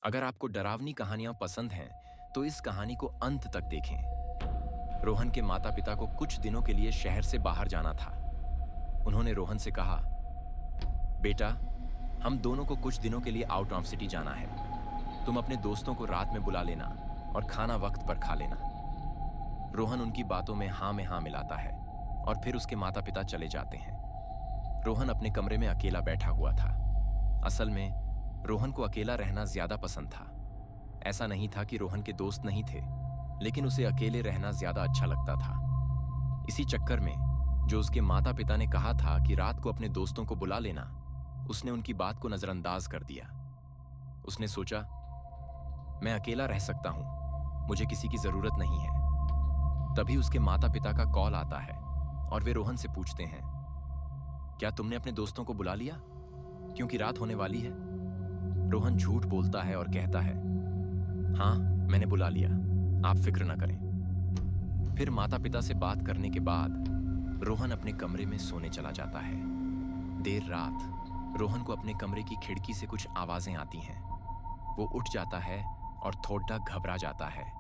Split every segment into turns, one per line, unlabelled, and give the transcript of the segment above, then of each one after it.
अगर आपको डरावनी कहानियां पसंद हैं, तो इस कहानी को अंत तक देखें। रोहन के माता-पिता को कुछ दिनों के लिए शहर से बाहर जाना था। उन्होंने रोहन से कहा, बेटा, हम दोनों को कुछ दिनों के लिए आउट ऑफ सिटी जाना है। तुम अपने दोस्तों को रात में बुला लेना और खाना वक्त पर खा लेना। रोहन उनकी बातों में हाँ मिलाता है और फिर उसके माता-पिता चले जाते हैं। रोहन अपने कमरे में अकेला बैठा हुआ था। असल में रोहन को अकेला रहना ज्यादा पसंद था। ऐसा नहीं था कि रोहन के दोस्त नहीं थे, लेकिन उसे अकेले रहना ज्यादा अच्छा लगता था। इसी चक्कर में जो उसके माता पिता ने कहा था कि रात को अपने दोस्तों को बुला लेना, उसने उनकी बात को नजरअंदाज कर दिया। उसने सोचा, मैं अकेला रह सकता हूं, मुझे किसी की जरूरत नहीं है। तभी उसके माता पिता का कॉल आता है और वे रोहन से पूछते हैं, क्या तुमने अपने दोस्तों को बुला लिया, क्योंकि रात होने वाली है? रोहन झूठ बोलता है और कहता है, हाँ, मैंने बुला लिया, आप फिक्र न करें। फिर माता पिता से बात करने के बाद रोहन अपने कमरे में सोने चला जाता है। देर रात रोहन को अपने कमरे की खिड़की से कुछ आवाजें आती हैं। वो उठ जाता है और थोड़ा घबरा जाता है,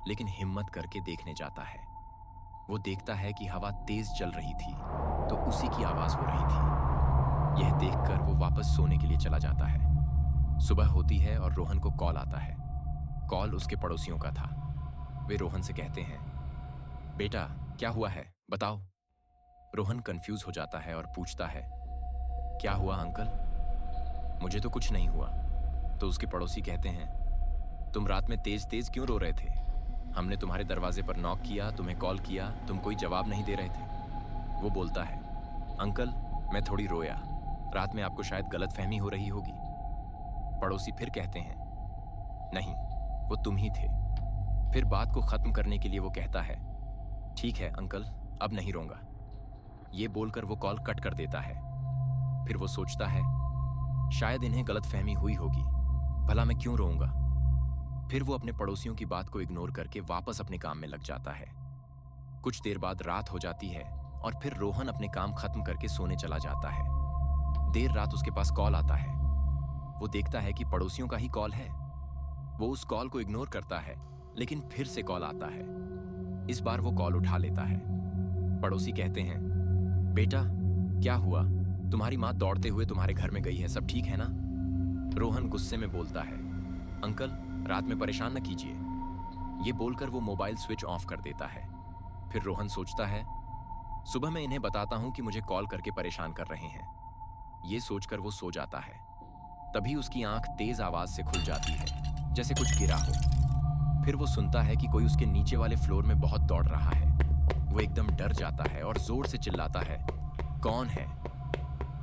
लेकिन हिम्मत करके देखने जाता है। वो देखता है कि हवा तेज चल रही थी, तो उसी की आवाज हो रही थी। यह देखकर वो वापस सोने के लिए चला जाता है। सुबह होती है और रोहन को कॉल आता है। कॉल उसके पड़ोसियों का था। वे रोहन से कहते हैं, बेटा, क्या हुआ है, बताओ। रोहन कंफ्यूज हो जाता है और पूछता है, क्या हुआ अंकल? मुझे तो कुछ नहीं हुआ। तो उसके पड़ोसी कहते हैं, तुम रात में तेज तेज क्यों रो रहे थे? हमने तुम्हारे दरवाजे पर नॉक किया, तुम्हें कॉल किया, तुम कोई जवाब नहीं दे रहे थे। वो बोलता है, अंकल, मैं थोड़ी रोया, रात में आपको शायद गलतफहमी हो रही होगी। पड़ोसी फिर कहते हैं, नहीं, वो तुम ही थे। फिर बात को खत्म करने के लिए वो कहता है, ठीक है अंकल, अब नहीं रोऊंगा। ये बोलकर वो कॉल कट कर देता है। फिर वो सोचता है, शायद इन्हें गलतफहमी हुई होगी, भला मैं क्यों रोऊंगा। फिर वो अपने पड़ोसियों की बात को इग्नोर करके वापस अपने काम में लग जाता है। कुछ देर बाद रात हो जाती है और फिर रोहन अपने काम खत्म करके सोने चला जाता है। देर रात उसके पास कॉल आता है। वो देखता है कि पड़ोसियों का ही कॉल है। वो उस कॉल को इग्नोर करता है, लेकिन फिर से कॉल आता है। इस बार वो कॉल उठा लेता है। पड़ोसी कहते हैं, बेटा, क्या हुआ? तुम्हारी माँ दौड़ते हुए तुम्हारे घर में गई है, सब ठीक है ना? रोहन गुस्से में बोलता है, अंकल, रात में परेशान न कीजिए। ये बोलकर वो मोबाइल स्विच ऑफ कर देता है। फिर रोहन सोचता है, सुबह मैं इन्हें बताता हूं कि मुझे कॉल करके परेशान कर रहे हैं। ये सोचकर वो सो जाता है। तभी उसकी आंख तेज आवाज से खुल जाती है, जैसे कुछ गिरा हो। फिर वो सुनता है कि कोई उसके नीचे वाले फ्लोर में बहुत दौड़ रहा है। वो एकदम डर जाता है और जोर से चिल्लाता है, कौन है?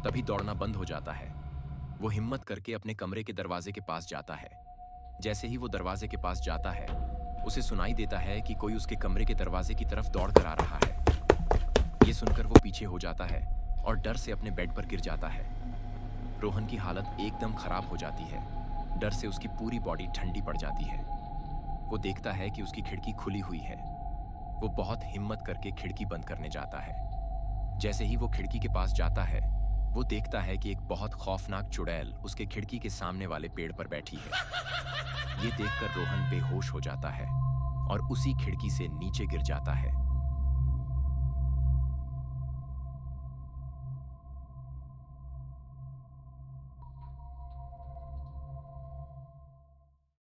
तभी दौड़ना बंद हो जाता है। वो हिम्मत करके अपने कमरे के दरवाजे के पास जाता है। जैसे ही वो दरवाजे के पास जाता है, उसे सुनाई देता है कि कोई उसके कमरे के दरवाजे की तरफ दौड़ कर आ रहा है। ये सुनकर वो पीछे हो जाता है और डर से अपने बेड पर गिर जाता है। रोहन की हालत एकदम खराब हो जाती है। डर से उसकी पूरी बॉडी ठंडी पड़ जाती है। वो देखता है कि उसकी खिड़की खुली हुई है। वो बहुत हिम्मत करके खिड़की बंद करने जाता है। जैसे ही वो खिड़की के पास जाता है, वो देखता है कि एक बहुत खौफनाक चुड़ैल उसके खिड़की के सामने वाले पेड़ पर बैठी है। ये देखकर रोहन बेहोश हो जाता है और उसी खिड़की से नीचे गिर जाता है।